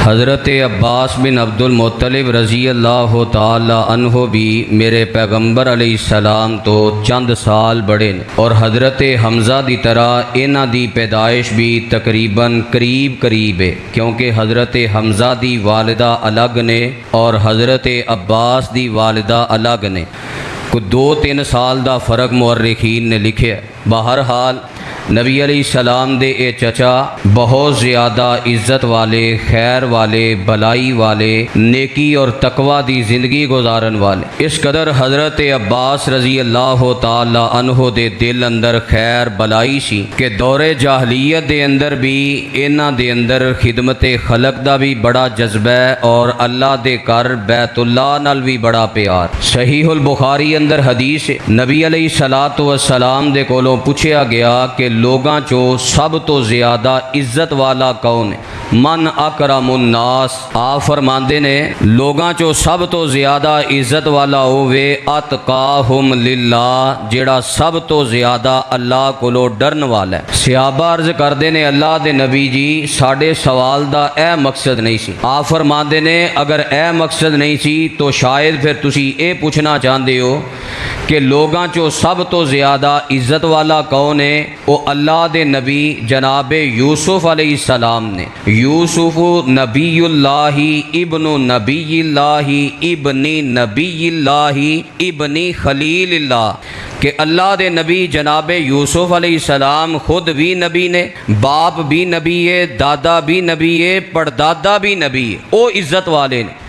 حضرت عباس بن عبد المطلب رضی اللہ تعالی عنہ بھی میرے پیغمبر علیہ السلام تو چند سال بڑے نے، اور حضرت حمزہ دی طرح انہاں دی پیدائش بھی تقریباً قریب ہے، کیونکہ حضرت حمزہ دی والدہ الگ نے اور حضرت عباس دی والدہ الگ نے، کوئی 2-3 سال دا فرق مورخین نے لکھے ہے۔ بہرحال نبی علیہ السلام دے اے چچا بہت زیادہ عزت والے، خیر والے، بلائی والے، نیکی اور تقوی دی زندگی گزارن والے، اس قدر حضرت عباس رضی اللہ تعالی عنہ دے دل اندر خیر بلائی سی کہ دور جاہلیت دے اندر بھی انہاں دے اندر خدمت خلق دا بھی بڑا جذبہ ہے اور اللہ دے گھر بیت اللہ نال بھی بڑا پیار۔ صحیح البخاری اندر حدیث ہے، نبی علیہ الصلوۃ والسلام دے کولوں پوچھا گیا کہ لوگاں چو سب تو زیادہ عزت والا کون ہے؟ من اکرم الناس، آپ فرماندے نے لوگاں چو سب تو زیادہ عزت والا ہووے اتقاہم للہ، جیڑا سب تو زیادہ اللہ کولو ڈرن والا ہے۔ صحابہ عرض کردے نے اللہ دے نبی جی ساڈے سوال دا اے مقصد نہیں سی۔ آپ فرماندے نے اگر اے مقصد نہیں سی تو شاید پھر تسی اے پوچھنا چاہندے ہو کہ لوگاں چو سب تو زیادہ عزت والا کون ہے؟ وہ اللہ دے نبی جناب یوسف علیہ السلام نے۔ یوسف نبی اللہ ابن نبی اللہ ابن نبی اللہ ابن خلیل اللہ، کہ اللہ دے نبی جناب یوسف علیہ السلام خود بھی نبی نے، باپ بھی نبی ہے، دادا بھی نبی ہے، پردادا بھی نبی ہے، او عزت والے نے۔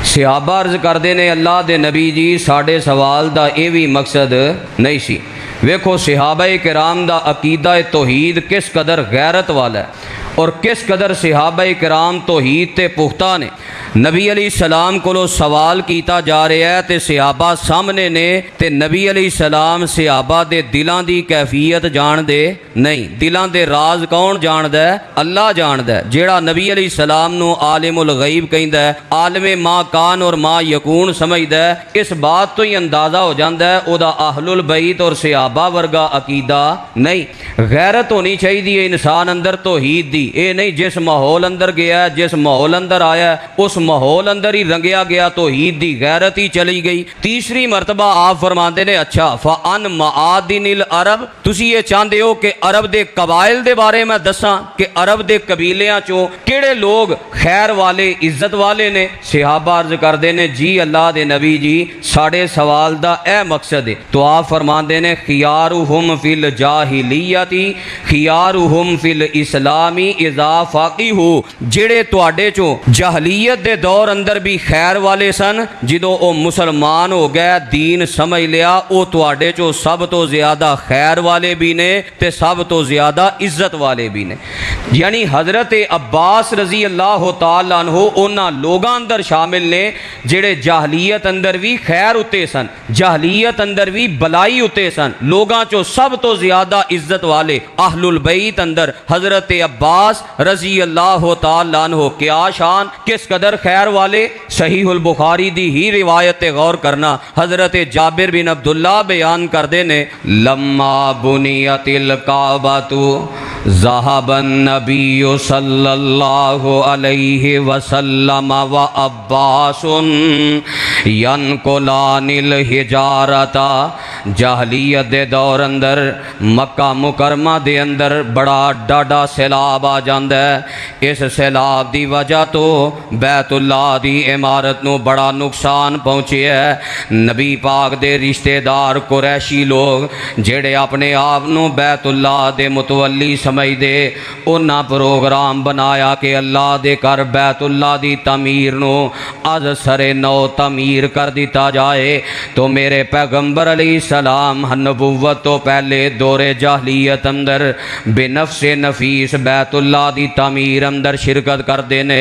صحابہ عرض کردے نے اللہ دے نبی جی ساڈے سوال دا اے بھی مقصد نہیں سی۔ ویکھو صحابہ کرام دا عقیدہ توحید کس قدر غیرت والا ہے اور کس قدر صحابہ کرام توحید تے پختہ نے۔ نبی علیہ السلام کو سوال کیتا جا رہا ہے تے صحابہ سامنے نے، تے نبی علیہ السلام صحابہ دے دلاں دی کیفیت جان دے نہیں، دلاں دے راز کون جاندہ ہے؟ اللہ جاندہ ہے۔ جیڑا نبی علیہ السلام نو عالم الغیب کہندا ہے، عالم ما کان اور ما یکون سمجھدا ہے، اس بات تو ہی اندازہ ہو جاندا ہے او دا اہل البیت اور صحابہ ورگا عقیدہ نہیں۔ غیرت ہونی چاہیے انسان اندر توحید دی، اے نہیں جس ماحول اندر گیا ہے، جس ماحول اندر آیا ہے اس ماحول اندر ہی رنگیا گیا، توحید دی غیرت ہی چلی گئی۔ تیسری مرتبہ آپ فرماندے نے اچھا فَأَنْ مَعَادِنِ الْعَرَبِ، تسی یہ چاہندے ہو کہ عرب دے قبائل دے بارے میں دساں کہ عرب دے قبیلیاں چوں کیڑے لوگ خیر والے عزت والے نے؟ صحابہ عرض کردے نے جی اللہ دے نبی جی ساڑے سوال دا اے مقصد ہے، تو آپ فرماندے نے خیارہم فی الجاہلیت خیارہم فی الاسلام اذا فقہوا، جڑے تواڈے چوں جاہلیت دے دور اندر بھی خیر والے سن، جدوں او مسلمان ہو گئے دین سمجھ لیا، او تواڈے چوں سب تو زیادہ خیر والے بھی نے تے سب تو زیادہ عزت والے بھی نے۔ یعنی حضرت عباس رضی اللہ تعالی عنہ انہاں لوگاں اندر شامل نے جڑے جاہلیت اندر بھی خیر اتے سن، جاہلیت اندر بھی بلائی اتے سن، لوگاں چوں سب تو زیادہ عزت والے اہل البیت اندر حضرت عباس رضی اللہ تعالی عنہ، کیا شان، کس قدر خیر والے۔ صحیح البخاری دی ہی روایت غور کرنا، حضرت جابر بن عبداللہ بیان کردے نے لما بنیت الکعبۃ ذهب النبی صلی اللہ علیہ وسلم وعباس ینقلان الحجارۃ، جاہلیت دے دور اندر مکہ مکرمہ دے اندر بڑا ڈاڈا سیلاب آ جاندا ہے، اس سیلاب دی وجہ تو بیت اللہ دی عمارت نو بڑا نقصان پہنچیا ہے۔ نبی پاک دے رشتہ دار قریشی لوگ جڑے اپنے آپ نو بیت اللہ دے متولی سمجھ دے، انہاں پروگرام بنایا کہ اللہ دے کر بیت اللہ دی تعمیر نو از سر نو تعمیر کر دیتا جائے۔ تو میرے پیغمبر علیہ السلام نبوت تو پہلے دور جاہلیت اندر بے نفس نفیس بیت اللہ دی تعمیر اندر شرکت کر دینے۔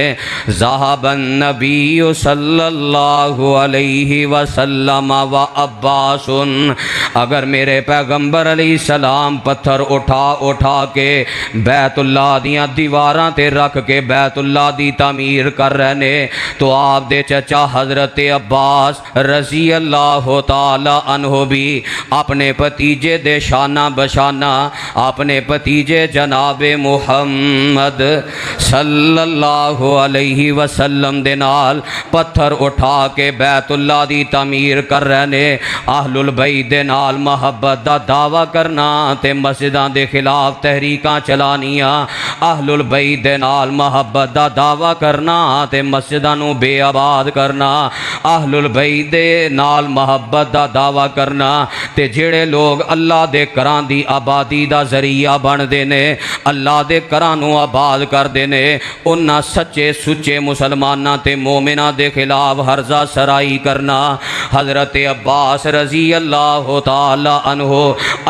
ذہب النبی صلی اللہ علیہ وسلم و عباس، اگر میرے پیغمبر علیہ السلام پتھر اٹھا اٹھا کے بیت اللہ دیاں دیواراں تے رکھ کے بیت اللہ دی تعمیر کر رہے نے تو آپ دے چچا حضرت عباس رضی اللہ تعالی عنہ بھی اپنے بھتیجے دے شانہ بشانہ اپنے بھتیجے جناب محمد صلی اللہ علیہ وسلم دے نال پتھر اٹھا کے بیت اللہ دی تعمیر کر رہے نے۔ اہل البیت دے نال محبت دا دعویٰ کرنا تے مسجداں دے خلاف تحریکاں چلانیاں، اہل البیت دے نال محبت دا دعویٰ کرنا تے مسجداں نو بے آباد کرنا، اہل البیت دے نال محبت دا دعویٰ کرنا تے جڑے لوگ اللہ دے گھراں دی آبادی دا ذریعہ بن دے نے، اللہ دے گھراں نو آباد کر دے نے، انہاں سچے سچے مسلماناں تے مومناں دے خلاف ہرزہ سرائی کرنا۔ حضرت عباس رضی اللہ تعالی عنہ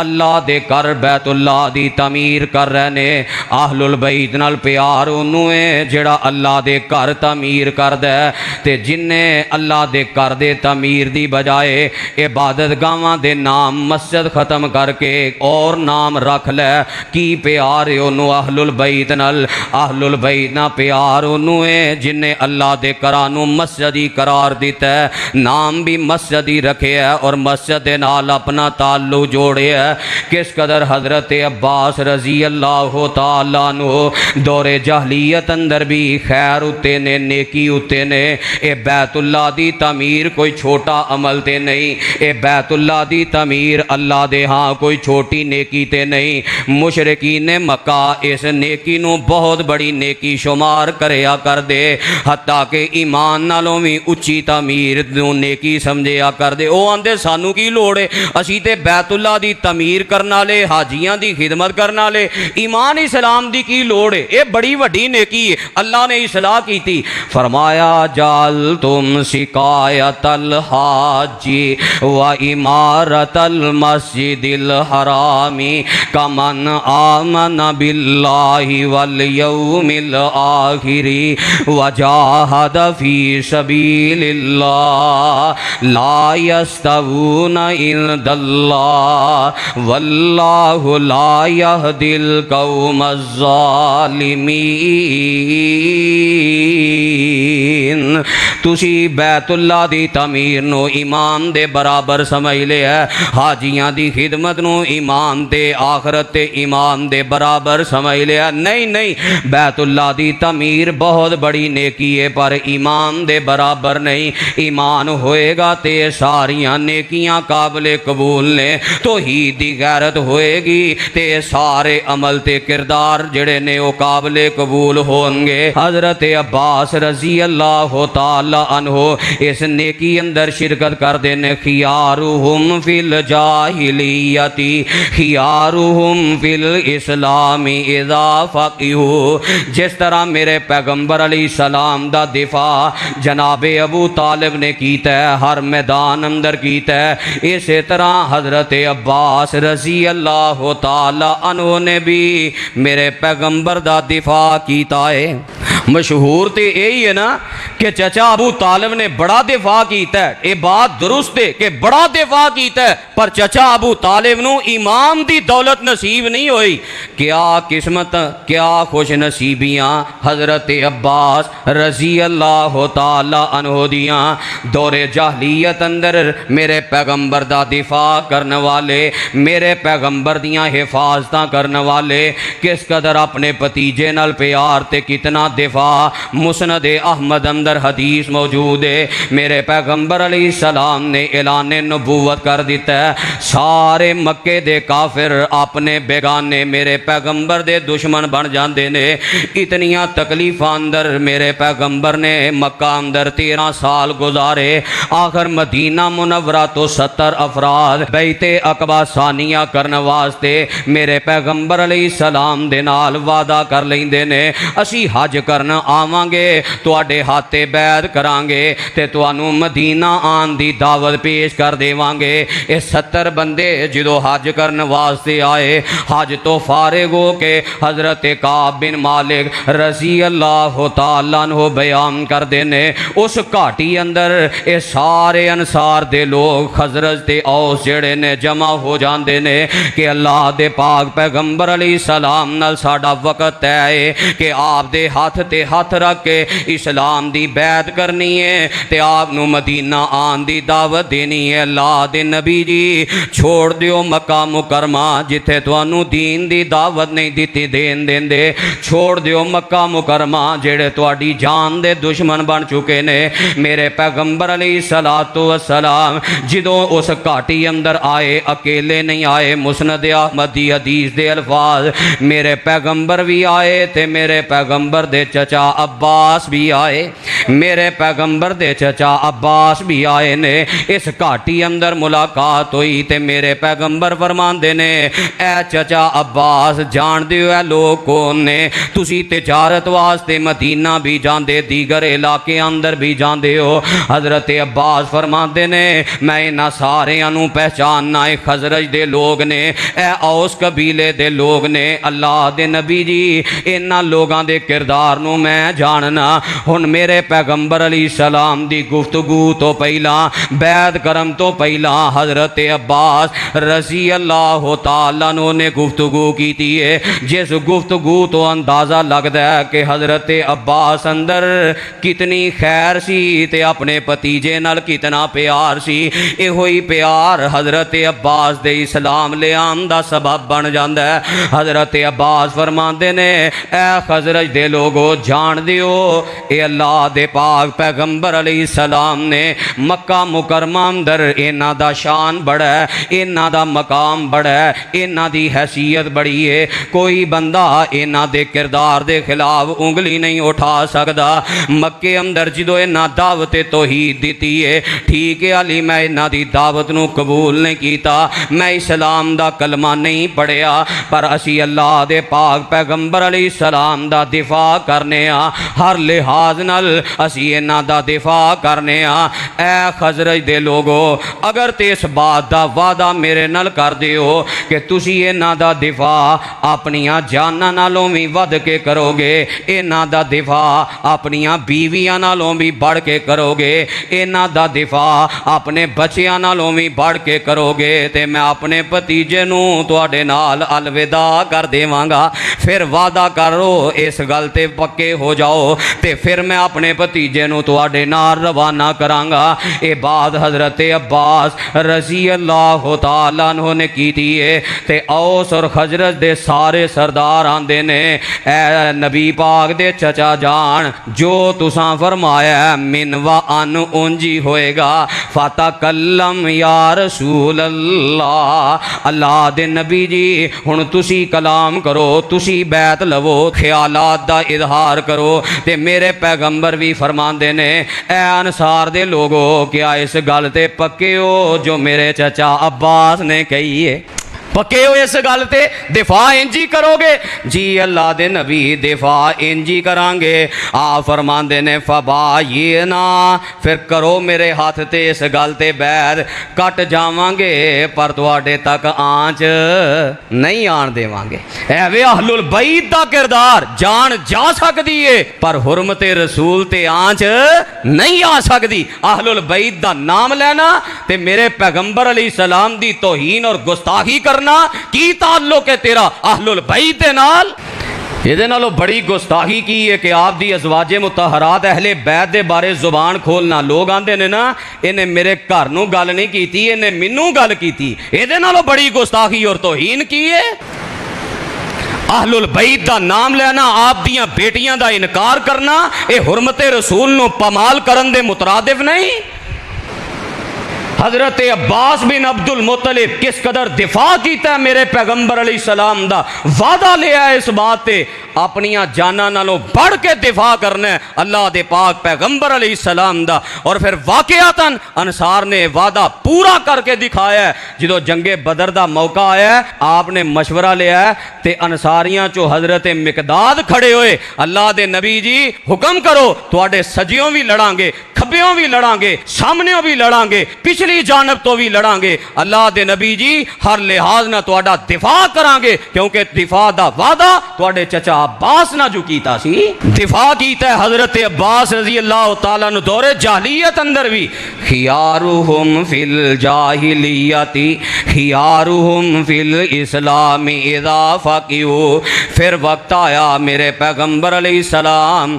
اللہ دے گھر بیت اللہ دی تعمیر کر رہے نے۔ اہل البیت نال پیار انہوں ہے جڑا اللہ دے گھر تعمیر کر دے تے جن نے اللہ دے گھر دے تعمیر دی بجائے عبادت گاواں دے نام مسجد ختم کر کے اور نام رکھ لے کی پیار انہوں اہل البیت نال؟ اہل البیت نا پیار انہوں ہے جن نے اللہ دے گھرانوں مسجدی قرار دیتا ہے، نام بھی مسجدی رکھے ہے اور مسجد دے نال اپنا تعلق جوڑے ہے۔ کس قدر حضرت عباس رضی اللہ تعالیٰ عنہ دور جاہلیت اندر بھی خیر اتے نے، نیکی اتے نے۔ اے بیت اللہ دی تعمیر کوئی چھوٹا عمل تے نہیں، اے بیت اللہ دی تعمیر اللہ دے ہاں کوئی چھوٹی نیکی تے نہیں۔ مشرکین مکہ اس نیکی نو بہت بڑی نیکی شمار کریا کر دے، حتیٰ کہ ایمان نالوں بھی اچھی تعمیر نو نیکی سمجھیا کر دے۔ او آندے سانو کی لوڑ ہے، اسی تے بیت اللہ دی تعمیر کرنا لے، حاجیاں دی خدمت کرنا لے، ایمان اسلام دی کی لوڑ ہے؟ اے بڑی وڈی نیکی ہے، اللہ نے اصلاح کی تھی۔ فرمایا جعلتم سقایت الحاج و امارت المسجد الحرام کمن آمن باللہ والیوم الآخر وجاہد فی سبیل اللہ لا یستوون عند اللہ واللہ لا یہدی القوم الظالمین۔ تسی بیت اللہ دی تعمیر نو ایمان دے برابر سمجھ لے ہے، حاجیاں دی خدمت نو ایمان دے آخرت تے ایمان دے برابر سمجھ لے ہے۔ نہیں نہیں، بیت اللہ دی تعمیر بہت بڑی نیکی ہے پر ایمان دے برابر نہیں۔ ایمان ہوئے گا تے ساریاں نیکیاں قابل قبول نے، توحید دی غیرت ہوئے گی تے سارے عمل تے کردار جڑے نے وہ قابل قبول ہوں گے۔ حضرت عباس رضی اللہ تعالی عنہ اس نیکی اندر شرکت کر دینے۔ خیارہم فی الجاہلیت خیارہم فی الاسلام اذا فقہوا۔ جس طرح میرے پیغمبر علیہ السلام دا دفاع جناب ابو طالب نے کیتا ہے، ہر میدان اندر کیتا ہے، اسی طرح حضرت عباس رضی اللہ تعالی عنہ نے بھی میرے پیغمبر دا دفاع کیتا ہے۔ مشہور تے یہی ہے نا کہ چچا ابو طالب نے بڑا دفاع کیتا ہے، یہ بات درست ہے کہ بڑا دفاع کیتا ہے، پر چچا ابو طالب نو ایمان دی دولت نصیب نہیں ہوئی۔ کیا قسمت، کیا خوش نصیبیاں حضرت عباس رضی اللہ تعالی عنہ دیاں۔ دور جاہلیت اندر میرے پیغمبر دا دفاع کرنے والے، میرے پیغمبر دیاں حفاظتاں کرنے والے کس قدر اپنے بھتیجے نال پیار تے کتنا دفاع۔ مسند احمد اندر حدیث موجود ہے، میرے پیغمبر علیہ السلام نے اعلان نبوت کر دیتا ہے، سارے مکے دے کافر اپنے بیگانے میرے پیغمبر دے دشمن بن جاندے نے۔ اتنیاں تکلیفاں اندر میرے پیغمبر نے مکہ اندر 13 سال گزارے، آخر مدینہ منورہ تو 70 افراد بیت عقبہ ثانیہ کرنے واسطے میرے پیغمبر علیہ السلام دے نال وعدہ کر لیندے نے، اسی حج کرنا آواں گے، تواڈے ہاتھ تے بیعت کرانگے تے توانوں مدینہ آن دی دعوت پیش کر دیوانگے۔ اے 70 بندے جدو حج کرن واسطے آئے، حج تو فارغ ہو کے حضرت کعب بن مالک رضی اللہ تعالیٰ عنہ بیان کر دینے اس گھاٹی اندر اے سارے انصار دے لوگ خزرج تے اوس جڑے نے جمع ہو جاندے نے کہ اللہ دے پاک پیغمبر علیہ السلام نال ساڈا وقت ہے کہ آپ دے ہاتھ تے ہاتھ رکھ کے اسلام دی بیعت کرنی ہے تے آپ نو مدینہ آن دی دعوت دینی ہے۔ اللہ دے نبی جی چھوڑ دیو مکہ مکرمہ جتھے توانو دین دی دعوت نہیں دیتی دین دین دے، چھوڑ دیو مکہ مکرمہ جڑے تواڈی جان دے دشمن بن چکے نے۔ میرے پیغمبر علیہ السلام جدوں اس گھاٹی اندر آئے اکیلے نہیں آئے، مسند احمد دی حدیث دے الفاظ میرے پیغمبر بھی آئے تے میرے پیغمبر دے چچا عباس بھی آئے، میرے پیغمبر دے چچا عباس بھی آئے نے۔ اس گھاٹی اندر ملاقات ہوئی تے میرے پیغمبر فرماندے نے اے چچا عباس جان دیو اے لوگ کون نے، تسی تجارت واسطے مدینہ بھی جاندے دیگر علاقے اندر بھی جاندے ہو۔ حضرت عباس فرماندے نے میں انہاں سارے انو پہچاننا اے خزرج دے لوگ نے، اے اوس قبیلے دے لوگ نے۔ اللہ دے نبی جی انہاں لوگاں دے کردار نو میں جاننا۔ ہن میرے پیغمبر علیہ السلام دی گفتگو تو پہلا بیعت کرم تو پہلا حضرت عباس رضی اللہ تعالیٰ عنہ نے گفتگو کی تھی ہے، جس گفتگو تو اندازہ لگتا ہے کہ حضرت عباس اندر کتنی خیر سی تے اپنے پتیجے نال کتنا پیار سی۔ اے ہوئی پیار حضرت عباس دے اسلام لے آن دا سبب بن جاندہ ہے۔ حضرت عباس فرماندے نے اے خزرج دے لوگو جان دیو اے اللہ دے پاک پیغمبر علیہ السلام نے مکہ مکرمہ اندر انہاں دا شان بڑا ہے، انہاں دا مقام بڑا ہے، انہاں دی حیثیت بڑی ہے، کوئی بندہ انہاں دے کردار دے خلاف انگلی نہیں اٹھا سکدا۔ مکے اندر جدو انہاں دعوت توحید دیتی ہے ٹھیک ہے علی میں انہاں دی دعوت نو قبول نہیں کیتا، میں اسلام دا کلمہ نہیں پڑھیا، پر اسی اللہ دے پاک پیغمبر علیہ السلام دا دفاع کرنے ہاں، ہر لحاظ نال اسی انہاں دا دفاع کرنے ہاں۔ اے خزرج دے لوگو اگر تے اس بات دا وعدہ میرے نال کر دیو کہ تسی انہاں دا دفاع اپنیاں جاناں نالوں بھی ود کے کرو گے، انہاں دا دفاع اپنیاں بیویاں نالوں بھی بڑھ کے کرو گے، انہاں دا دفاع اپنے بچیاں نالوں بھی بڑھ کے کرو گے تے میں اپنے پتیجے نو تواڈے نال الوداع کر دیواں گا۔ پھر وعدہ کرو اس گل تے پکے ہو جاؤ تے پھر میں اپنے پتیجے نو تواڈے نال روانہ کراں گا۔ اے بات حضرت عباس رضی اللہ تعالیٰ عنہ نے کی تھی تے اوس اور خزرج دے سارے سردار آندے نے اے نبی پاک دے چچا جان جو تساں فرمایا من و ان انجی ہوئے گا فتکلم یا رسول اللہ۔ اللہ دے نبی جی ہن تسی کلام کرو، تسی بیعت لو، خیالات دا اظہار کرو تے میرے پیغمبر بھی فرماندے نے اے انصار دے لوگو کیا اس گل تے پکے ہو جو میرے چچا عباس نے کہی ہے؟ پکے ہو اس گل تے دفاع انجی کرو گے؟ جی اللہ دے نبی دفاع انجی کرانگے۔ آپ فرماندے نے فباینا پھر کرو میرے ہاتھ تے اس گل تے بیعت، کٹ جاوانگے پر تواڈے تک آنچ نہیں آن دیوانگے۔ اے وے اہل البیت دا کردار جان جا سکدی ہے پر حرمت رسول تے آنچ نہیں آ سکدی۔ اہل البیت دا نام لینا تے میرے پیغمبر علیہ السلام دی توہین اور گستاخی کرنا کی تعلق ہے تیرا اہل البیت دے نال؟ یہ نالوں بڑی گستاخی کی ہے کہ آپ دی ازواج مطہرات اہل بیت دے بارے زبان کھولنا۔ لوگ آندے نے نا انہیں میرے گھر نو گل نہیں کیتی، انہیں منو گل کیتی، یہ نالوں بڑی گستاخی اور توہین کی ہے۔ اہل البیت دا نام لینا، آپ دیاں بیٹیاں دا انکار کرنا، اے حرمت رسول نو پامال کرن دے مترادف نہیں۔ حضرت عباس بن عبد المطلب کس قدر دفاع کیتا ہے میرے پیغمبر علیہ السلام دا، وعدہ لیا ہے اس بات تے اپنیاں جاناں نالوں بڑھ کے دفاع کرنا ہے اللہ دے پاک پیغمبر علیہ السلام دا۔ اور پھر واقعتاً انصار نے وعدہ پورا کر کے دکھایا ہے۔ جدو جنگ بدر دا موقع آیا ہے آپ نے مشورہ لیا ہے تے انصاریاں چو حضرت مقداد کھڑے ہوئے، اللہ دے نبی جی حکم کرو تواڈے سجیوں بھی لڑاں گے، کھبیوں بھی لڑاں گے، سامنےوں بھی لڑاں گے، پچھلی جانب تو بھی لڑاں گے، اللہ دے نبی جی ہر لحاظ نہ تواڈا دفاع کراں گے، کیونکہ دفاع دا وعدہ تواڈے چچا عباس نہ جو کیتا سی۔ دفاع کیتا ہے حضرت عباس رضی اللہ تعالیٰ عنہ دور جاہلیت اندر بھی، خیارہم فی الجاہلیت خیارہم فی الاسلام اذا فقہوا۔ پھر وقت آیا میرے پیغمبر علیہ السلام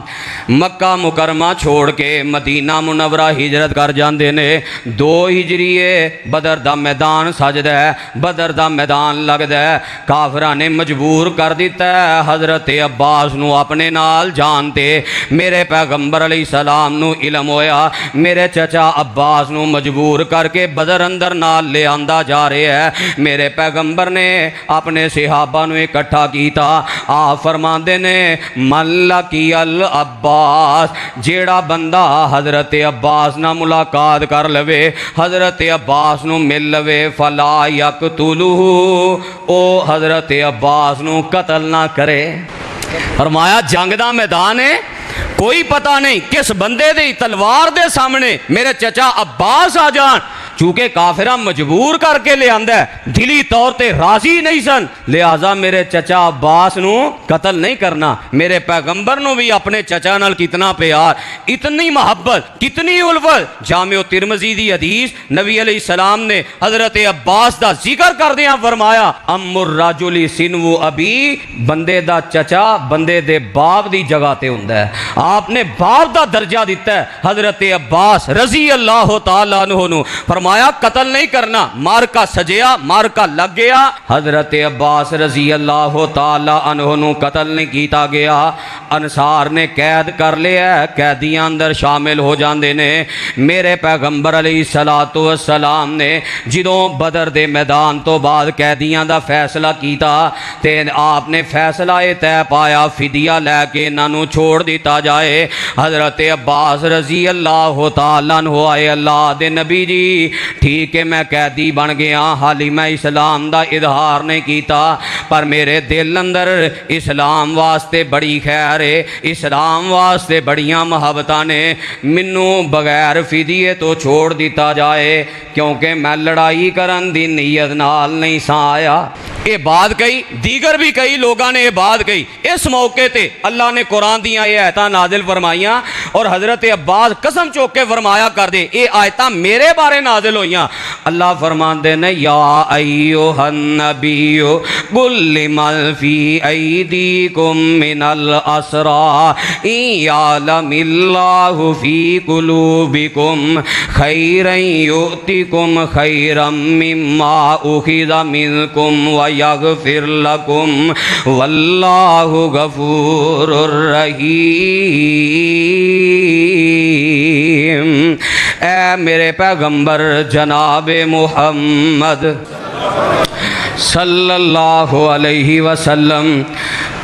مکہ مکرمہ چھوڑ کے مدینہ منورہ ہجرت کر جاندے نے۔ 2 ہجریے بدر دا میدان سجدہ ہے، بدر دا میدان لگدا ہے، کافراں نے مجبور کر دیتا ہے حضرت عباس نو اپنے نال جانتے۔ میرے پیغمبر علیہ السلام نو علم ہویا میرے چچا عباس نو مجبور کر کے بدر اندر نال لے آندا جا رہے ہے۔ میرے پیغمبر نے اپنے صحابہ نو اکٹھا کیتا، آپ فرماندے نے من لقی العباس، جیڑا بندہ حضرت عباس نہ ملاقات کر لوے، حضرت عباس نو مل لوے، فلا یقتلہ، او حضرت عباس نو قتل نہ کرے۔ فرمایا جنگ دا میدان ہے، کوئی پتہ نہیں کس بندے دی تلوار دے سامنے میرے چچا عباس آ جان، چونکہ کافرہ مجبور کر کے لے آندہ ہے، دلی طور تے راضی نہیں سن، لہذا میرے چچا عباس نو قتل نہیں کرنا۔ میرے پیغمبر نو بھی اپنے چچا نال کتنا پیار، اتنی محبت، کتنی الفت۔ جامع ترمذی دی حدیث نبی علیہ السلام نے حضرت عباس دا ذکر کر دیا فرمایا ام الرجل سنو ابی، بندے دا چچا بندے دے باپ دی جگہ تے ہوندا ہے، آپ نے باپ دا درجہ دیتا ہے حضرت عباس رضی اللہ تعالیٰ عنہ نو۔ فرمایا قتل نہیں کرنا، مار کا سجیا، مار کا لگ گیا، حضرت عباس رضی اللہ تعالیٰ عنہ نو قتل نہیں کیتا گیا۔ انصار نے قید کر لیا، قیدیاں اندر شامل ہو جاندے نے۔ میرے پیغمبر علیہ السلام نے جدوں بدر دے میدان تو بعد قیدیاں دا فیصلہ کیتا تے آپ نے فیصلہ طے پایا فدیہ لے کے انہاں نو چھوڑ دیتا جائے۔ حضرت عباس رضی اللہ تعالیٰ عنہ آئے، اللہ دے نبی جی ٹھیک ہے میں قیدی بن گیا، حالی میں اسلام دا اظہار نہیں کیتا، پر میرے دل اندر اسلام واسطے بڑی خیر ہے، اسلام واسطے بڑیاں محبتاں نے، منو بغیر فدیے تو چھوڑ دیتا جائے، کیونکہ میں لڑائی کرن دی نیت نال نہیں سا آیا۔ یہ بات کہی، دیگر بھی کئی لوگاں نے یہ بات کہی۔ اس موقع تے اللہ نے قرآن دیاں یہ آیتاں نازل فرمائیاں اور حضرت عباس قسم چوک کے فرمایا کر دے یہ آیتاں میرے بارے نازل ہوئیاں۔ اللہ فرماندے نے یا ایوہ النبی قل لمن فی ایدیکم من الاسرى ان یعلم اللہ فی قلوبکم خیرا یؤتکم خیرا مما اخذ منکم ویغفر لکم واللہ غفور رحیم۔ اے میرے پیغمبر جناب محمد صلی اللہ علیہ وسلم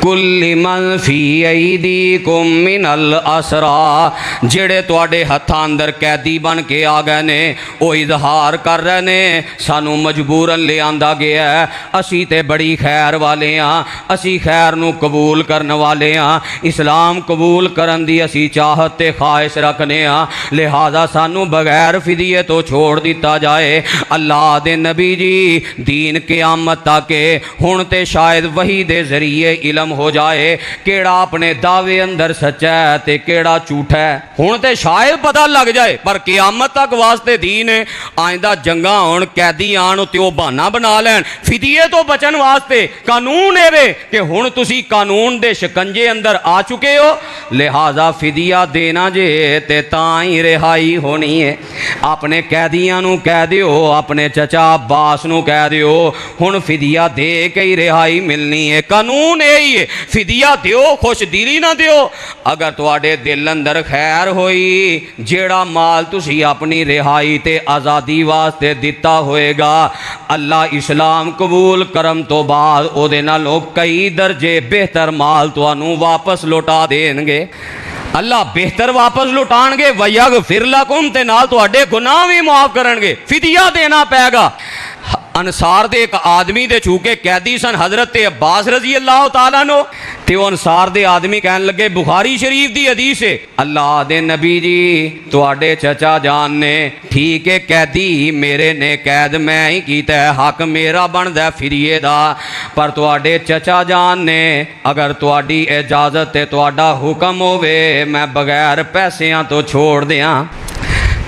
کل من فی ایدیکم من الاسرى، جڑے تواڈے ہتھاں اندر قیدی بن کے آ گئے نے وہ اظہار کر رہے نے سانو مجبورن لے آندا گیا ہے، اسی تے بڑی خیر والے ہاں، اسی خیر نو قبول کرن والے ہاں، اسلام قبول کرن دی اسی چاہت تے خواہش رکھنے ہاں، لہذا سانو بغیر فدیے تو چھوڑ دیتا جائے۔ اللہ دے نبی جی دین قیامت تک ہن تے شاید وحی دے ذریعے علم ہو جائے کیڑا اپنے دعوے اندر سچا ہے تے کیڑا جھوٹا ہے، ہن تے شاید پتہ لگ جائے، پر قیامت تک واسطے دین ہے۔ آئندہ جنگاں ہون قیدی آن تے او بہانہ بنا لین فدیے تو بچن واسطے، قانون اے کہ ہن تسی قانون دے شکنجے اندر آ چکے ہو، لہذا فدیہ دینا جے تے تاں ہی رہائی ہونی ہے۔ اپنے قیدیاں نو کہہ دیو، اپنے چچا عباس نو کہہ دیو ہن فدیہ دے کے ہی رہائی ملنی ہے، قانون یہی ہے۔ ہے فدیہ دیو خوش دلی نہ دیو اگر تواڈے دل اندر خیر ہوئی جیڑا مال تسی اپنی رہائی تے آزادی واسطے دتا ہوئے گا اللہ اسلام قبول کرم تو بعد او دے نالوں کئی درجے بہتر مال تانوں واپس لوٹا دین گے اللہ بہتر واپس لوٹان گے وَيَغْفِرْ لَكُمْ تے نال تواڈے گناہ بھی معاف کرن گے فدیہ دینا پے گا انصار دے ایک آدمی دے چونکہ قیدی سن حضرت عباس رضی اللہ تعالیٰ نو تے وہ انصار دے آدمی کہنے لگے بخاری شریف دی حدیث ہے اللہ دے نبی جی تواڈے چچا جان نے ٹھیک ہے قیدی میرے نے قید میں ہی کیتا ہے حق میرا بندا فدیے دا پر تواڈے چچا جان نے اگر تواڈی اجازت تے تواڈا حکم ہوے میں بغیر پیسیاں تو چھوڑ دیاں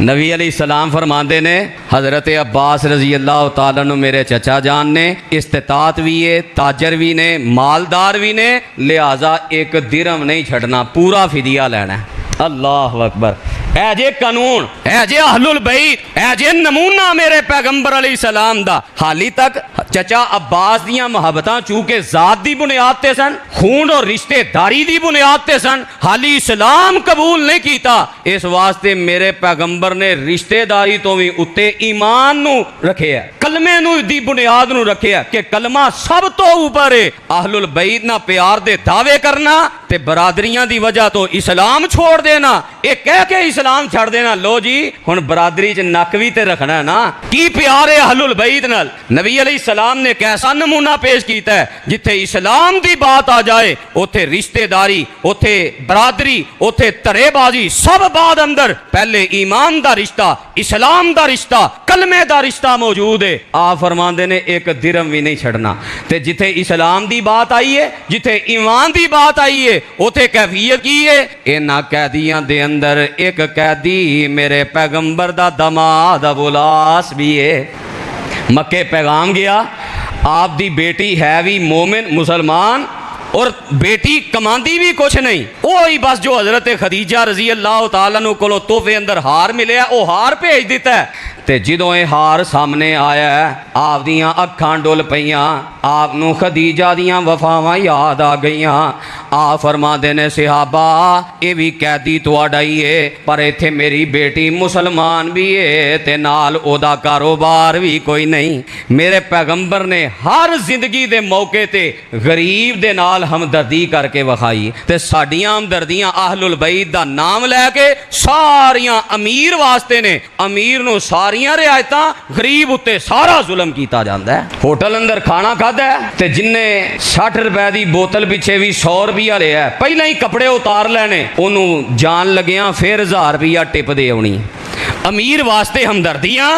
نبی علیہ السلام فرماندے نے حضرت عباس رضی اللہ تعالیٰ عنہ میرے چچا جان نے استطاعت بھی ہے تاجر بھی نے مالدار بھی نے لہٰذا ایک درہم نہیں چھڑنا پورا فدیہ لینا ہے اللہ اکبر اے جے قانون اے جے اہل البیت اے جے نمونہ میرے پیغمبر علیہ السلام دا حالی تک چچا عباس دیاں محبتاں چونکہ ذات دی بنیاد تے سن خون اور رشتے داری دی بنیاد تے سن حالی اسلام قبول نہیں کیتا اس واسطے میرے پیغمبر نے رشتے داری تو بھی اتے ایمان نو رکھے ہے کلمے نو دی بنیاد نو رکھے ہے کہ کلمہ سب تو اوپر ہے اہل البیت نہ پیار دے دعوے کرنا تے برادریاں دی وجہ تو اسلام چھوڑ دینا ایک کہہ کے اسلام چھڑ دینا لو جی ہن برادری چ نک وی تے رکھنا ہے نا کی پیار ہے اہل البیت نال نبی علیہ السلام نے کیسا نمونہ پیش کیتا ہے جتھے اسلام دی بات آ جائے اوتھے رشتے داری اوتھے برادری اوتھے ترے بازی سب بعد اندر پہلے ایمان دا رشتہ اسلام دا رشتہ کلمے دا رشتہ موجود ہے آپ فرماندے نے ایک درہم بھی نہیں چھڑنا تے جتھے اسلام دی بات آئی ہے جتھے ایمان دی بات آئی ہے اوتھے کیفیت کی ہے انہاں قیدیاں دے اندر ایک قیدی میرے پیغمبر دا دماد ابو العاص بھی ہے مکے پیغام گیا آپ دی بیٹی ہے بھی مومن مسلمان اور بیٹی کماندی بھی کچھ نہیں وہی بس جو حضرت خدیجہ رضی اللہ تعالیٰ عنہ کو تحفے اندر ہار ملے ہے وہ ہار بھیج دیتا ہے تے جدوں اے ہار سامنے آیا ہے آپ دیاں اکھاں ڈول پیاں آپ نو خدیجہ دیاں وفاواں یاد آ گئیاں آپ فرما دینے صحابہ اے بھی قیدی تواڈا ہی ہے پر ایتھے میری بیٹی مسلمان بھی ہے تے نال او دا کاروبار بھی کوئی نہیں میرے پیغمبر نے ہر زندگی دے موقع تے غریب دے نال ہمدردی کر کے وکھائی تے ساڈیاں ہمدردیاں اہل البیت دا نام لے کے ساریاں امیر واسطے نے امیر نو ساری رعایتاں غریب اتے سارا ظلم کیتا جاندا ہے ہوٹل اندر کھانا کھادا ہے تے جن نے 60 روپے دی بوتل پیچھے بھی 100 روپیہ لیا ہے پہلے ہی کپڑے اتار لینے انہوں جان لگیاں پھر 1000 روپیہ ٹپ دے ہونی امیر واسطے ہمدردیاں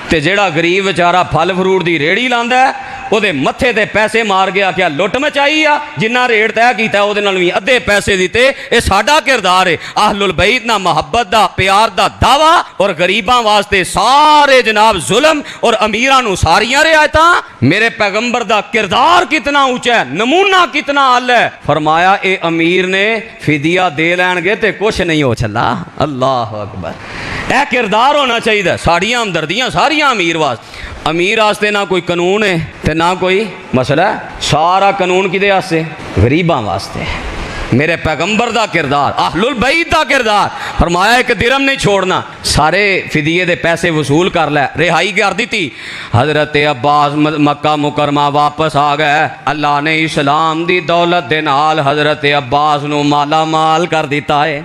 تے جیڑا غریب بیچارہ پھل فروٹ دی ریڑھی لاندا ہے وہ دے متھے تے پیسے مار گیا کیا لٹ مچائی آ جنہ ریٹ طے کیتا ہے وہ دے نال وی ادھے پیسے دیتے اے ساڈا کردار ہے اہل البیت نہ محبت دا پیار دا دعویٰ اور غریباں واسطے سارے جناب ظلم اور امیراں نو ساریاں رعایتاں میرے پیغمبر دا کردار کتنا اونچا ہے نمونہ کتنا اعلی ہے فرمایا اے امیر نے فدیہ دے لین گے تے کچھ نہیں ہو چلا اللہ اکبر اے کردار ہونا چاہیے ساڑیاں ہمدردیاں ساریاں امیر واسطے نہ کوئی قانون ہے تے نہ کوئی مسئلہ ہے سارا قانون کدے واسطے غریباں واسطے میرے پیغمبر دا کردار اہل البیت دا کردار فرمایا ایک درہم نہیں چھوڑنا سارے فدیے دے پیسے وصول کر لے رہائی کر دیتی حضرت عباس مکہ مکرمہ واپس آ گئے اللہ نے اسلام دی دولت دے نال حضرت عباس نو مالا مال کر دیتا ہے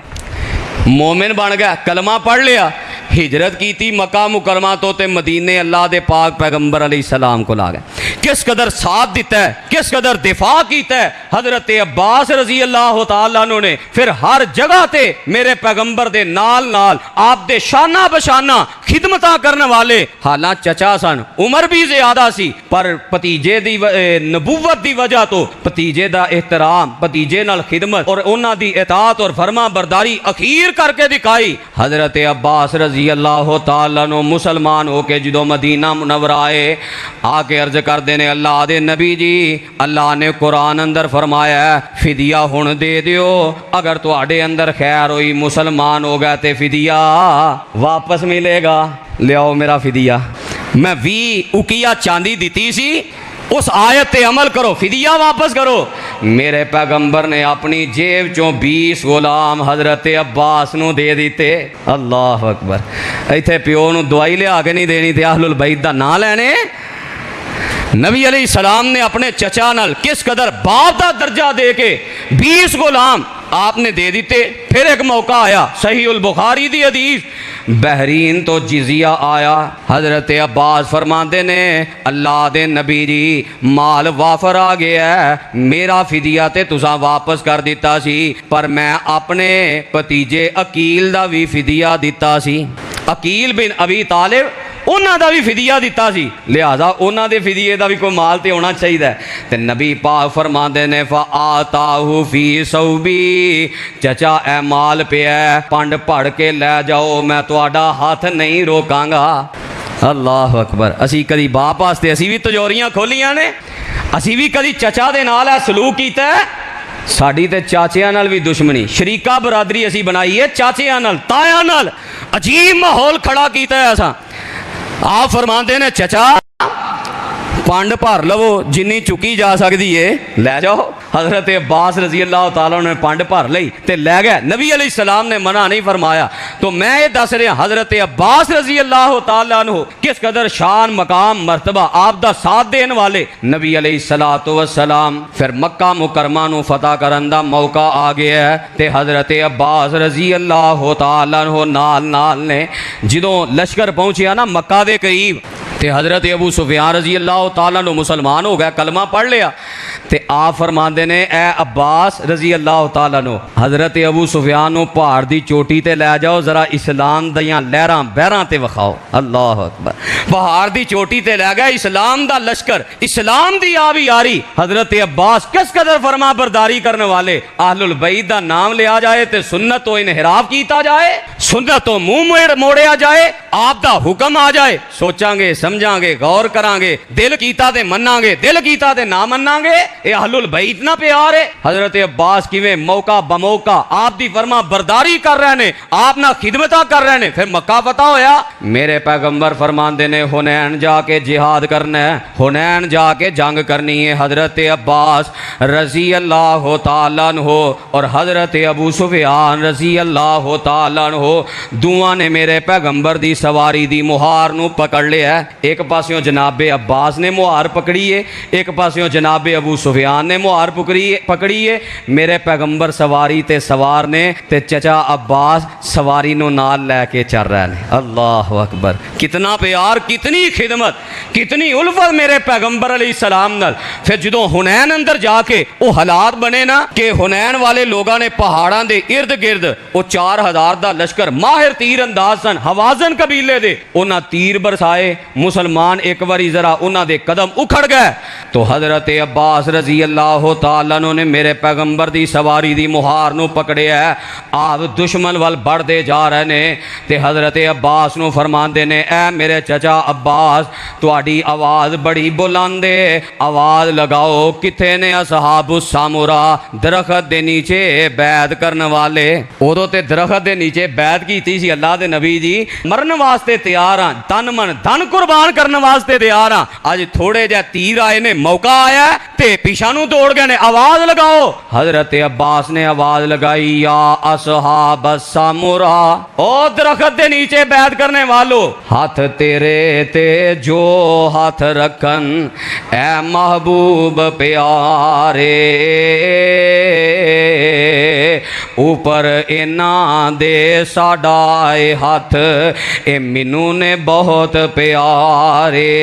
مومن بن گیا کلمہ پڑھ لیا ہجرت کی تھی مکہ مکرمہ تو تے مدینے اللہ دے پاک پیغمبر علیہ السلام کو لا گئے کس قدر ساتھ دیتا ہے کس قدر دفاع کیتا ہے حضرت عباس رضی اللہ تعالیٰ عنہ نے پھر ہر جگہ تے میرے پیغمبر دے نال آپ دے شانہ بشانہ خدمتاں کرنے والے حالاں چچا سن عمر بھی زیادہ سی پر پتیجے دی نبوت دی وجہ تو پتیجے دا احترام پتیجے نال خدمت اور انہاں دی اطاعت اور فرما برداری اخیر کر کے دکھائی حضرت عباس رضی اللہ تعالیٰ عنہ مسلمان ہو کے جدو مدینہ منورہ آئے آ کے عرض کر دینے اللہ دے نبی جی اللہ نے قرآن اندر فرمایا ہے فدیہ ہن دے دیو اگر تو آڑے اندر خیر ہوئی مسلمان ہو گئے تے فدیہ واپس ملے گا لے آؤ میرا فدیہ میں 20 اکیا چاندی دیتی سی اس آیت تے عمل کرو، فدیہ واپس کرو۔ میرے پیغمبر نے اپنی جیب چوں 20 غلام حضرت عباس نو دے دیتے۔ اللہ اکبر۔ ایتھے پیو نو دوائی لیا کے نہیں دینی تے اہل البیت دا نام لینے۔ نبی علیہ السلام نے اپنے چچا نال کس قدر باپ دا درجہ دے کے 20 غلام آپ نے دے دیتے۔ پھر ایک موقع آیا، صحیح البخاری دی حدیث، بحرین تو جزیہ آیا، حضرت عباس فرماندے نے اللہ دے نبی جی مال وافر آ گیا ہے، میرا فدیہ تے تساں واپس کر دیتا سی، پر میں اپنے پتیجے عقیل دا بھی فدیہ دیتا سی۔ عقیل بن ابی طالب انہاں دا بھی فدیہ دیتا سی، لہذا انہاں دے فدیے دا بھی کوئی مال تے ہونا چاہیے۔ تے نبی پاک فرماندے نے فآتاہ فی صوبی، چچا اے مال پہ ہے، پنڈ پڑھ کے لے جاؤ، میں تہاڈا ہاتھ نہیں روکاں گا۔ اللہ اکبر۔ اسی کدی باپ واسطے اسی بھی تجوریاں کھولیاں نے، اسی بھی کدی چچا دے نال سلوک کیتا ہے۔ ساڈی تے چاچیاں نال بھی دشمنی، شریکہ برادری اسی بنائی ہے چاچیاں نال، تایاں نال، عجیب ماحول کھڑا کیتا ہے اساں۔ آپ فرماندے نے چچا پانڈ بھر لو، جنی چکی جا سکتی ہے لے جاؤ۔ حضرت عباس رضی اللہ تعالیٰ نے پانڈ بھر لئی تے لے گئے، نبی علیہ السلام نے منع نہیں فرمایا۔ تو میں یہ دس رہا حضرت عباس رضی اللہ تعالیٰ عنہ کس قدر شان مقام مرتبہ آپ دا ساتھ دین والے۔ نبی علیہ السلام پھر مکہ مکرمہ نو فتح کرن دا موقع آ گیا ہے تے حضرت عباس رضی اللہ تعالیٰ عنہ نال نے جدوں لشکر پہنچیا نا مکہ دے قریب تے حضرت ابو سفیان رضی اللہ تعالیٰ عنہ مسلمان ہو گیا، کلمہ پڑھ لیا تے آپ فرماندے نے اے عباس رضی اللہ تعالیٰ عنہ حضرت ابو سفیان نو پہاڑ دی چوٹی تے لے جاؤ، ذرا اسلام دیاں لہراں بہراں تے وکھاؤ۔ اللہ اکبر۔ پہاڑ دی چوٹی تے لے گیا، اسلام دا لشکر، اسلام دی آبی یاری۔ حضرت عباس کس قدر فرما برداری کرنے والے، اہل البیت دا نام لیا جائے تے سنت تو انحراف کیتا جائے، سنت تو منہ موڑیا جائے، آپ دا حکم آ جائے، سوچاں گے سمجھاں گے غور کراں گے، دل کیتا تے مناں گے، دل کیتا تے نہ مناں گے، اے اہل البیت نہ پیار ہے۔ حضرت عباس کیویں موقع بموقع آپ دی فرما برداری کر رہے نے، آپ نہ خدمتاں کر رہے نے۔ پھر مکہ فتح ہویا، میرے پیغمبر فرماندے نے حنین جا کے جہاد کرنا ہے، حنین جا کے جنگ کرنی ہے۔ حضرت عباس رضی اللہ تعالیٰ عنہ اور حضرت ابو سفیان رضی اللہ تعالیٰ عنہ دوواں نے میرے پیغمبر دی سواری دی مہار نو پکڑ لیا ہے۔ ایک پاسیوں جناب عباس نے مہار پکڑی ہے، ایک پاسیوں جناب ابو سفیان نے مہار پکڑی ہے۔ میرے پیغمبر سواری تے سوار نے تے چچا عباس سواری نو نال لے کے چل رہے ہیں۔ اللہ اکبر۔ کتنا پیار، کتنی خدمت، کتنی الفت میرے پیغمبر علیہ السلام نال۔ پھر جدوں حنین اندر جا کے وہ حالات بنے نا کہ حنین والے لوگاں نے پہاڑاں دے ارد گرد وہ 4000 دا لشکر ماہر تیر انداز سن، حوازن قبیلے دے، انہاں تیر برسائے، مسلمان ایک باری ذرا انہاں دے قدم اکھڑ گئے۔ تو حضرت عباس رضی اللہ تعالیٰ عنہ نے میرے پیغمبر دی سواری دی مہار نو پکڑیا ہے، آپ دشمن وال بڑھ دے جا رہے نے تے حضرت عباس نو فرماندے نے اے میرے چچا عباس تہاڈی آواز بڑی بلند ہے، آواز لگاؤ، کتھے نے اصحاب السامورا درخت دے نیچے بیعت کرنے والے؟ اودوں تے درخت دے نیچے بیعت کیتی سی اللہ دے نبی جی، مرن واسطے تیار ہاں، تن من دھن قربان کرنے واسطے تیار ہاں، اج تھوڑے جے تیر آئے نے، موقع آیا ہے تے پیچھے نو دوڑ گئے نے، آواز لگاؤ۔ حضرت عباس نے آواز لگائی یا اصحاب السامورا، او درخت دے نیچے بیعت کرنے والو، ہاتھ تیرے تے جو ہاتھ رکھن اے محبوب پیارے، اوپر اینا دے ساڈا اے ہاتھ اے مینوں نے بہت پیارے۔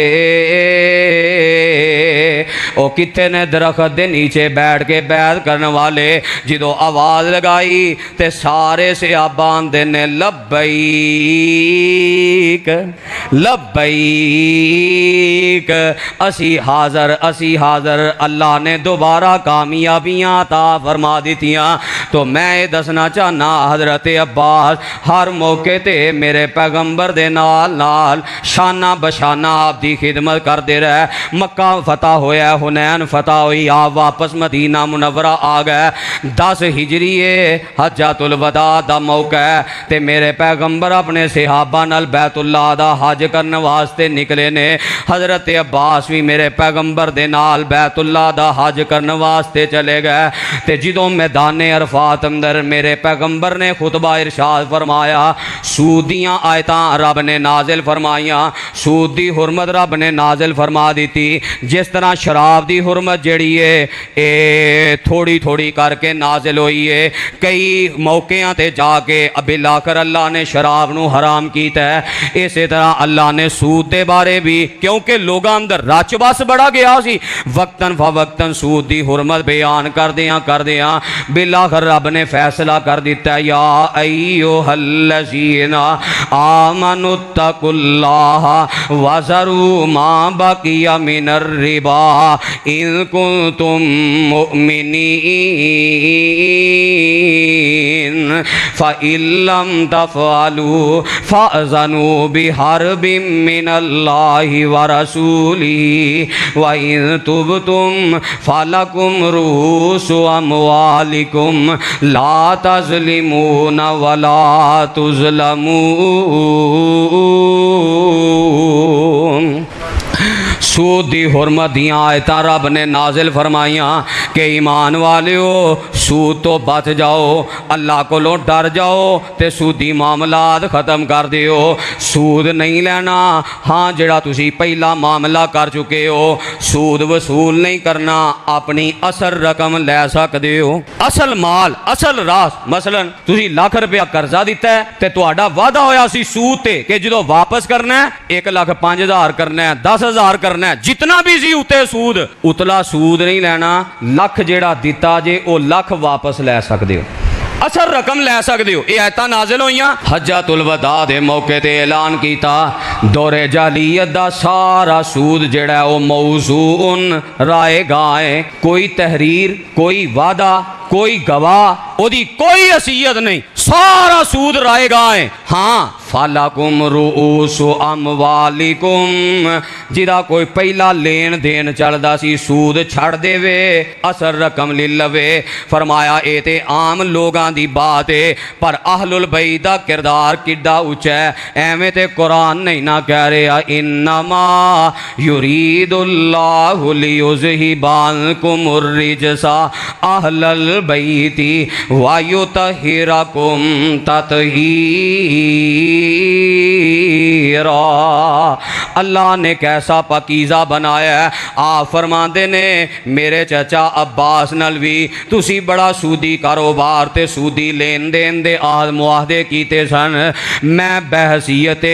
او کتنے نے درخت دے نیچے بیٹھ کے بیعت کرنے والے، جدو آواز لگائی تے سارے صحابہ دے نے لبیک لبیک، اسی حاضر اللہ نے دوبارہ کامیابیاں عطا فرما دیتیاں۔ تو میں یہ دسنا چاہنا حضرت عباس ہر موقع تے میرے پیغمبر دے نال نال شانہ بشانہ آپ دی خدمت کر دے رہے. مکہ فتح ہویا, حنین فتح ہوئی, آپ واپس مدینہ منورہ آ گئے. 10 ہجری حجۃ الوداع دا موقع ہے تے میرے پیغمبر اپنے صحابہ نال بیت اللہ دا حج کرنے واسطے نکلے نے. حضرت عباس بھی میرے پیغمبر دے نال بیت اللہ دا حج کرنے واسطے چلے گئے. تے جدوں میدان عرفات اندر میرے پیغمبر نے خطبہ ارشاد فرمایا, سود دیاں آیتاں رب نے نازل فرمائیاں, سود دی حرمت رب نے نازل فرما دیتی. جس طرح شراب دی حرمت جڑی ہے اے تھوڑی تھوڑی کر کے نازل ہوئی ہے, کئی موقعوں تے جا کے بالآخر اللہ نے شراب نو حرام کیتا ہے. اسی طرح اللہ نے سود دے بارے بھی, کیونکہ لوگاں اندر رچ بس بڑا گیا سی, وقتاً فوقتاً سود دی حرمت بیان کر دیاں بالآخر رب نے فیصلہ کر دیتا ہے, یا ایھا الذین آمنوا اتقوا اللہ وذروا ما بقی من الربا ان کنتم مؤمنین فإن لم تفعلوا فأذنوا بحرب من اللہ ورسولہ وإن تبتم فلکم رؤوس اموالکم لا تظلمون ولا تظلمون. سود دی حرمت دیاں آیتاں رب نے نازل فرمائیاں کہ ایمان والیو سود تو بچ جاؤ, اللہ کو لو ڈر جاؤ تے سودی معاملات ختم کر دیو. سود نہیں لینا, ہاں جڑا تسی پہلا معاملہ کر چکے ہو سود وصول نہیں کرنا, اپنی اصل رقم لے سکدے ہو, اصل مال اصل راس. مثلا تسی ₹1,00,000 قرضہ دیتا ہے تے تہاڈا وعدہ ہویا سی سود تے کہ جدو واپس کرنا ہے 1,05,000 کرنا ہے, 10,000 کرنا ہے, جتنا بھی سی اتے سود, اتلا سود نہیں لینا. لکھ جیڑا دیتا جے او لکھ واپس لے سکدے ہو, اصل رقم لے سکدے ہو. یہ آیتاں نازل ہوئیاں حجۃ الوداع دے موقع تے اعلان کیتا دور جاہلیت دا سارا سود جڑا ہے او موضوع رائے گاہ ہے. کوئی تحریر, کوئی وعدہ, کوئی گواہ, او دی کوئی حیثیت نہیں, سارا سود رائے گاہ ہے. ہاں فَلَكُمْ رُؤُوسُ أَمْوَالِكُمْ, جدا کوئی پہلا لین دین چڑھدا سی سود چھڑ دے وے, اصل رقم لے لوے. فرمایا اے تے عام لوگاں دی بات ہے, پر اہل البیت دا کردار کڈا اونچا ہے. ایویں تے قرآن نہیں نہ کہہ رہا انما یرید اللہ لیذہب عنکم الرجس اہل البیت ویطہرکم تطہیرا. اللہ نے کیسا پاکیزہ بنایا ہے. آپ فرماندے نے میرے چچا عباس نال وی تسی بڑا سودی کاروبار تے سودی لین دین دے آد معاہدے کیتے سن. میں بحثیت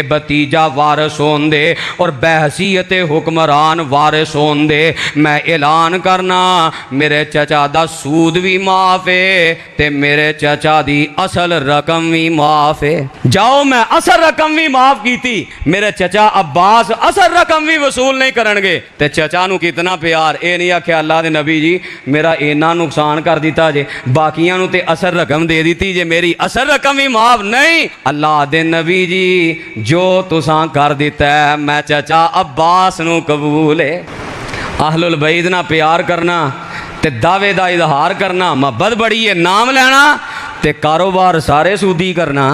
بتیجا وارث ہون دے اور بحثیت حکمران وارث ہون دے میں اعلان کرنا میرے چچا دا سود بھی معاف ہے تے میرے چچا دی اصل رقم بھی معاف ہے. جاؤ میں اصل رقم بھی معاف کیتی, میرے چچا عباس اصل رقم بھی وصول نہیں کرنگے. تے چچا نو کتنا پیار, اے نہیں آکھیا اللہ دے نبی جی میرا اینا نقصان کر دیتا جے, باقیاں نو تے اصل رقم دے دیتی جے, میری اصل رقم بھی معاف نہیں. اللہ دے نبی جی جو تساں کر دیتا ہے میں چچا عباس نو قبول ہے. اہل البیت نہ پیار کرنا تے دعوے دا اظہار کرنا محبت بڑی ہے, نام لینا تے کاروبار سارے سودی کرنا,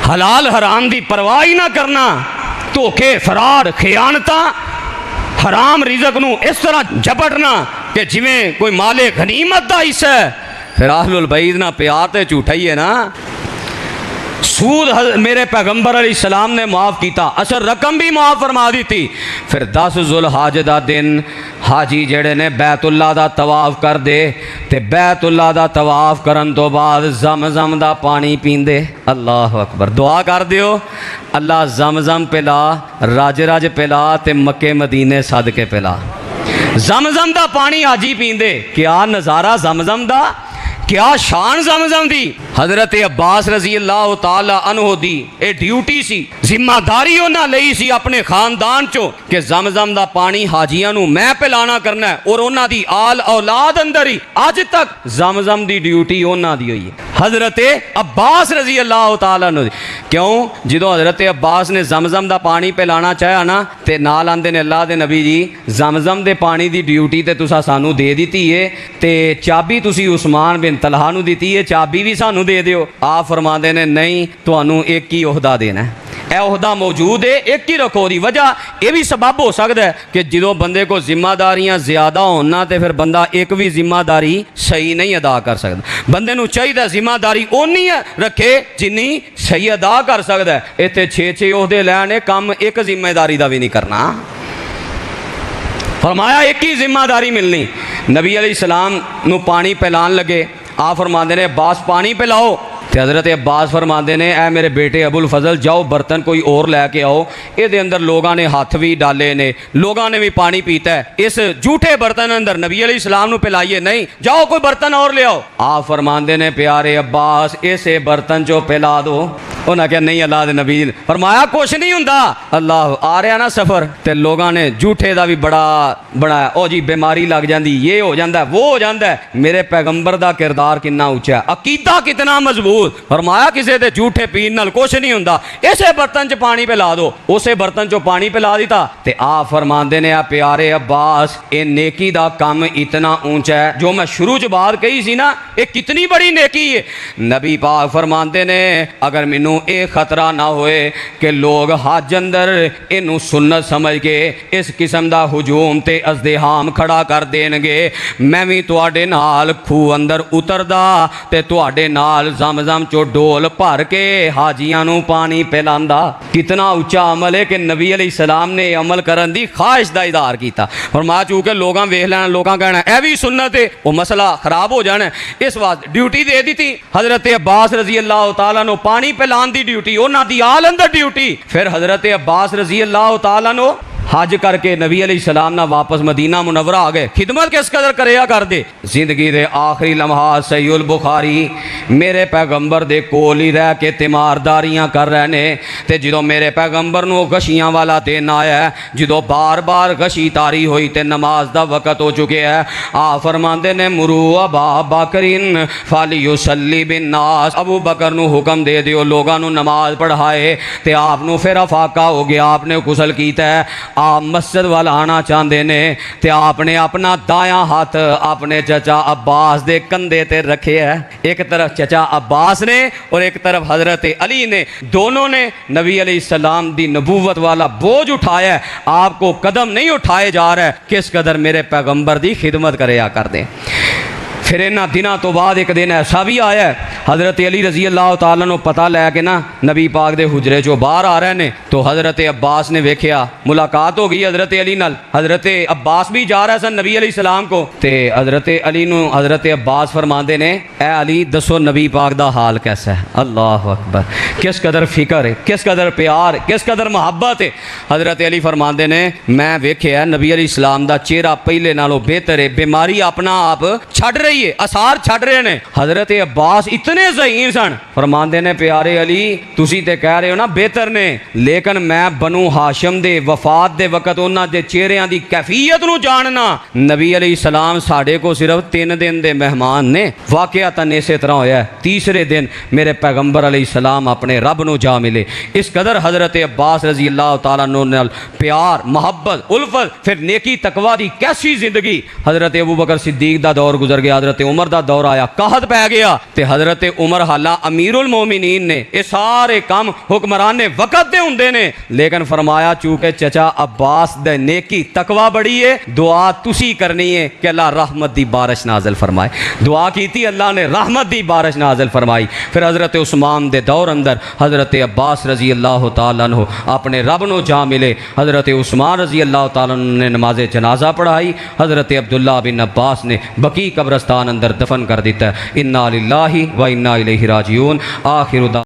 حلال حرام دی پرواہ نہ کرنا, دھوکے فراڈ خیانتاں حرام رزق نو اس طرح جھپٹنا کہ جویں کوئی مال غنیمت دا حصہ ہے. پھر اہل البیت نہ پیار تے جھوٹا ہی ہے نا. سود میرے پیغمبر علیہ السلام نے معاف کیتا, اصل رقم بھی معاف فرما دی تھی. پھر 10 ذوالحج دا دن حاجی جڑے نے بیت اللہ دا طواف کر دے تے بیت اللہ دا طواف کرن تو بعد زمزم دا پانی پیندے. اللہ اکبر, دعا کر دیو اللہ زمزم پلا, رج رج پلا تے مکے مدینے صدقے پلا. زمزم دا پانی حاجی پیندے, کیا نظارہ زمزم دا, کیا شان زمزم دی. حضرت عباس رضی اللہ تعالی عنہ دی اے ڈیوٹی سی، ذمہ داری انہاں لئی سی اپنے خاندان چوں کہ زمزم دا پانی حاجیاں نو میں پلانا کرنا ہے، اور انہاں دی آل اولاد اندر ہی اج تک زمزم دی ڈیوٹی انہاں دی ہوئی ہے، حضرت عباس رضی اللہ تعالی عنہ دی۔ کیوں؟ جدو حضرت عباس نے زمزم دا پانی پلانا چاہیا نا تے نال آندے نے اللہ دے نبی جی زمزم دے پانی دی ڈیوٹی تے تسا سانو دے دیتی ہے تے چابی تسی عثمان بن طلحہ نو دیتی ہے، چابی بھی سانو دے دیو۔ آپ فرماندے نے نہیں، تانوں ایک ہی عہدہ دینا ہے، اے عہدہ موجود ہے، ایک ہی رکھو۔ دی وجہ یہ بھی سبب ہو سکتا ہے کہ جدو بندے کو ذمہ داریاں زیادہ ہونا تے پھر بندہ ایک بھی ذمہ داری صحیح نہیں ادا کر سکتا۔ بندے نو چاہیے ذمہ داری اونی رکھے جنی صحیح ادا کر سکتا ہے۔ اتنے 6 عہدے لینے کم ایک ذمہ داری دا بھی نہیں کرنا۔ فرمایا ایک ہی ذمہ داری ملنی۔ نبی علیہ السلام نو پانی پلان لگے، آپ فرماندے نے عباس پانی پلاؤ، تے حضرت عباس فرماندے نے اے میرے بیٹے ابو الفضل جاؤ برتن کوئی اور لے کے آؤ، اے دے اندر لوگاں نے ہاتھ بھی ڈالے نے، لوگاں نے بھی پانی پیتا ہے، اس جھوٹے برتن اندر نبی علیہ السلام نو پلائیے نہیں، جاؤ کوئی برتن اور لے آؤ۔ آپ فرماندے نے پیارے عباس اسے برتن چو پلا دو۔ انہاں کہا نہیں اللہ دے نبی، فرمایا کچھ نہیں ہوندا، اللہ آ رہا نا سفر تے لوگاں نے جھوٹے دا بھی بڑا بنایا، او جی بیماری لگ جاندی، یہ ہو جاندہ ہے وہ ہو جاندہ ہے۔ میرے پیغمبر دا کردار کتنا اونچا ہے، عقیدہ کتنا مضبوط۔ فرمایا کسے دے جھوٹے پین نال کچھ نہیں ہوندا، اسے برتن چ پانی پلا دو، اسے برتن چو پانی پلا دیتا۔ تے آپ فرماندے نے پیارے عباس اے نیکی دا کام اتنا اونچا ہے، جو میں شروع چ بات کہی سی نا، اے کتنی بڑی نیکی ہے۔ نبی پاک فرماندے نے اگر مینوں اے خطرہ نہ ہوئے کہ لوگ حج اندر انہوں سنت سمجھ کے اس قسم دا ہجوم تے ازدحام کھڑا کر دین گے، میں بھی تواڈے نال کھو اندر اتر دا تے تواڈے نال زمزم چو ڈول بھر کے حاجیاں نو پانی پلاندا۔ کتنا اونچا عمل ہے کہ نبی علیہ السلام نے عمل کرن دی خواہش دا اظہار کیتا۔ فرمایا چونکہ لوگاں ویکھ لینا، لوگاں کہنا اے بھی سنت ہے، وہ مسئلہ خراب ہو جانا ہے، اس واسطے ڈیوٹی دے دی تھی حضرت عباس رضی اللہ تعالیٰ نو پانی پلان دی ڈیوٹی، انہاں دی آل اندر ڈیوٹی۔ پھر حضرت عباس رضی اللہ تعالیٰ نو حج کر کے نبی علیہ السلام نہ واپس مدینہ منورہ آ گئے، خدمت کس قدر کریا کر دے، زندگی دے آخری لمحات صحیح البخاری میرے پیغمبر دے کول ہی رہ کے تیمارداریاں کر رہے نے۔ تے جدو میرے پیغمبر نو غشیاں والا دن آیا ہے، جدو بار بار غشی تاری ہوئی تے نماز دا وقت ہو چکے ہے، آپ فرماندے نے مرو ابا بکرن فلیصلی بالناس، ابو بکر نو حکم دے دیو لوگاں نو نماز پڑھائے۔ تے آپ نو پھر افاقہ ہو گیا، آپ نے غسل کیتا ہے، آپ مسجد والا آنا چاہتے نے تے آپ نے اپنا دایاں ہاتھ اپنے چچا عباس دے کندھے تے رکھے ہے، ایک طرف چچا عباس نے اور ایک طرف حضرت علی نے، دونوں نے نبی علیہ السلام دی نبوت والا بوجھ اٹھایا ہے۔ آپ کو قدم نہیں اٹھائے جا رہا ہے کس قدر میرے پیغمبر دی خدمت کریا کر دیں۔ پھر انہاں دنوں تو بعد ایک دن ایسا بھی آیا ہے، حضرت علی رضی اللہ تعالیٰ نے پتہ لے کے نا نبی پاک دے حجرے جو باہر آ رہے نے، تو حضرت عباس نے ویکھیا، ملاقات ہو گئی حضرت علی نال، حضرت عباس بھی جا رہا سن نبی علیہ السلام کو، تے حضرت علی نو حضرت عباس فرماندے نے اے علی دسو نبی پاک دا حال کیسا ہے؟ اللہ اکبر، کس قدر فکر ہے، کس قدر پیار ہے، کس قدر محبت ہے۔ حضرت علی فرماندے نے میں ویکھیا نبی علیہ السلام دا چہرہ پہلے نالوں بہتر ہے، بیماری اپنا آپ چھڈ رہی ہے، اثار چھڈ رہے نے۔ حضرت عباس اتنے ذہین سن، فرماندے نے پیارے علی تسی تے کہہ رہے ہو نا بہتر نے، لیکن میں بنو ہاشم دے وفات دے وقت انہاں دے چہریاں دی کیفیت نو جاننا۔ نبی علیہ السلام ساڈے کو صرف 3 دن دے مہمان نے، واقعتاً اسی طرح ہویا ہے، تیسرے دن میرے پیغمبر علیہ السلام اپنے رب نو جا ملے۔ اس قدر حضرت عباس رضی اللہ تعالیٰ عنہ نال پیار، محبت، الفت، پھر نیکی تقوی دی کیسی زندگی۔ حضرت ابو بکر صدیق دا دور گزر گیا، حضرت عمر دا دور آیا، قحط پہ گیا، تے حضرت عمر حالاں امیر المومنین نے، یہ سارے کام حکمران نے وقت دے ہوندے نے، لیکن فرمایا چونکہ چچا عباس دے نیکی تقوی بڑی ہے، دعا تسی کرنی ہے کہ اللہ رحمت دی بارش نازل فرمائے۔ دعا کیتی، اللہ نے رحمت دی بارش نازل فرمائی۔ پھر حضرت عثمان دے دور اندر حضرت عباس رضی اللہ تعالیٰ عنہ اپنے رب نو جا ملے، حضرت عثمان رضی اللہ تعالیٰ عنہ نے نماز جنازہ پڑھائی، حضرت عبداللہ بن عباس نے بقیع قبرستان اندر دفن کر دیتا ہے۔ انا للہ و انا الیہ راجعون۔ آخر